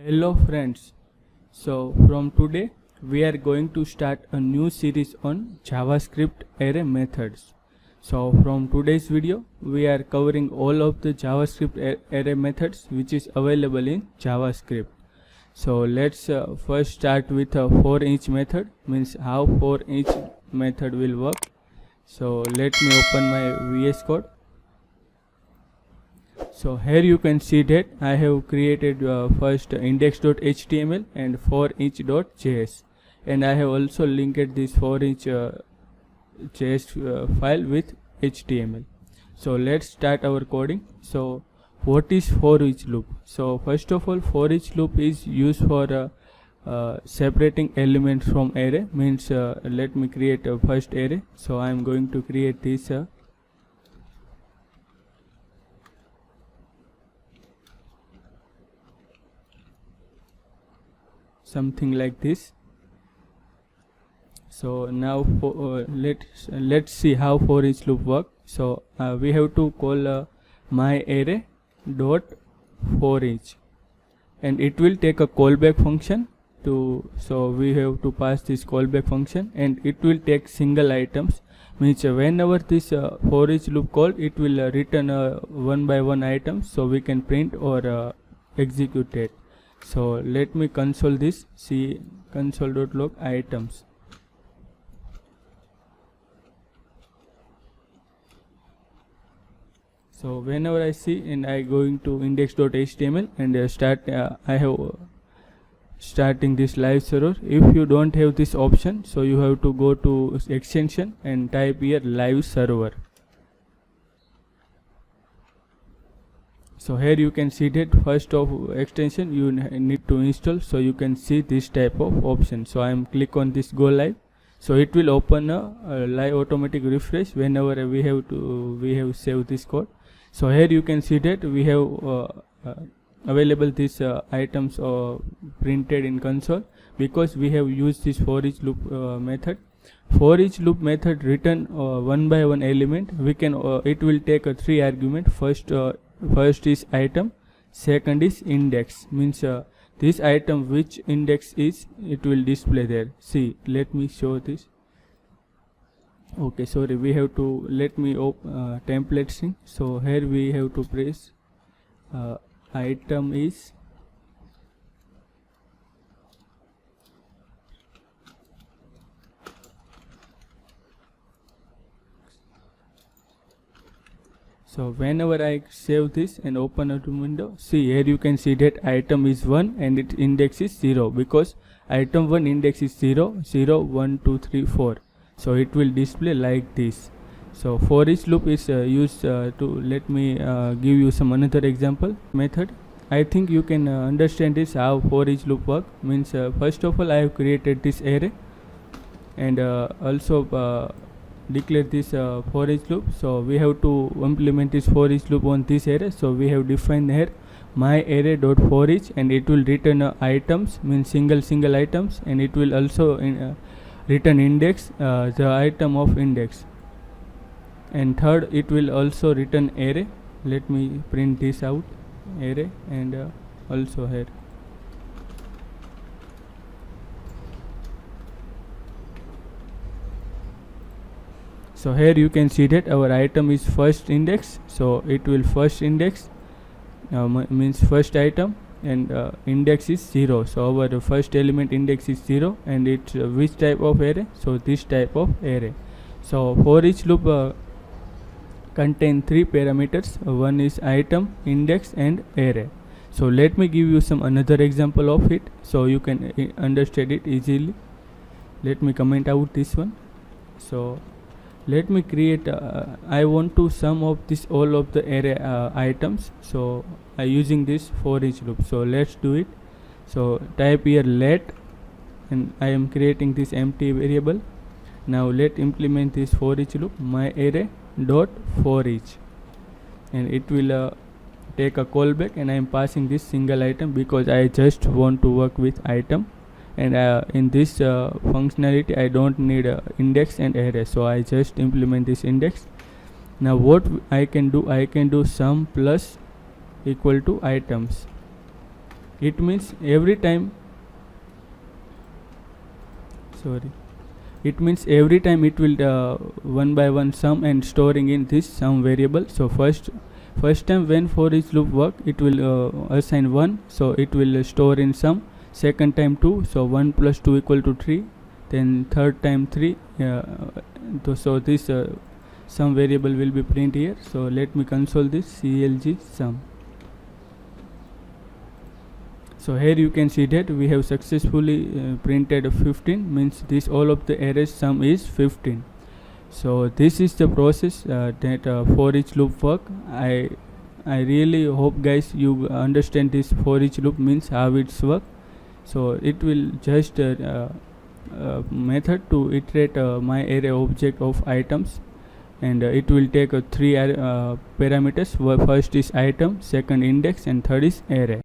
Hello friends, so from today we are going to start a new series on JavaScript array methods. So from today's video we are covering all of the JavaScript array methods which is available in JavaScript. So let's first start with a forEach method, means how forEach method will work. So let me open my VS Code. So here you can see that I have created first index.html and forEach.js, and I have also linked this forEach JS file with HTML. So let's start our coding. So what is forEach loop? So first of all, forEach loop is used for separating elements from array, means let me create a first array. So I am going to create this something like this. So now let's see how forEach loop work. So we have to call my array dot forEach, and it will take a callback function to, so we have to pass this callback function, and it will take single items, means whenever this forEach loop called, it will return one by one items, so we can print or execute it. So let me console this, see console.log items. So whenever I see, and I going to index.html and I have starting this live server. If you don't have this option, so you have to go to extension and type here live server. So here you can see that first of extension you need to install, so you can see this type of option. So I am click on this go live, so it will open a live automatic refresh whenever we have saved this code. So here you can see that we have available these items printed in console because we have used this forEach loop method. forEach loop method return one by one element. We can it will take a 3 argument. First is item, second is index, means this item which index is, it will display there. See, let me show this. Okay, sorry, we have to, let me open template sync. So here we have to press item is so whenever I save this and open a window, see here you can see that item is 1 and its index is 0, because item 1 index is 0, 0, 1, 2, 3, 4. So it will display like this. So forEach loop is used to, let me give you some another example method. I think you can understand this how forEach loop work. Means first of all I have created this array and also declare this forEach loop. So we have to implement this forEach loop on this array. So we have defined here my array dot forEach, and it will return items, means single items, and it will also return index, the item of index, and third it will also return array. Let me print this out, array, and also here. So here you can see that our item is first index, so it will first index means first item, and index is 0, so our first element index is 0, and it's which type of array? So this type of array. So forEach loop contain 3 parameters. One is item, index, and array. So let me give you some another example of it, so you can understand it easily. Let me comment out this one. So let me create I want to sum of this all of the array items, so I using this forEach loop. So let's do it. So type here let, and I am creating this empty variable. Now let implement this forEach loop, my array dot forEach, and it will take a callback, and I am passing this single item because I just want to work with item, and in this functionality I don't need index and array, so I just implement this index. Now what I can do sum plus equal to items. It means every time it will one by one sum and storing in this sum variable. So first time when for each loop work, it will assign 1, so it will store in sum. Second time 2, so 1 plus 2 equal to 3. Then third time 3, so this sum variable will be print here. So let me console this clg sum. So here you can see that we have successfully printed 15, means this all of the array sum is 15. So this is the process that for each loop work. I really hope guys you understand this for each loop means how it's work. So it will just method to iterate my array object of items, and it will take 3 parameters. First is item, second index, and third is array.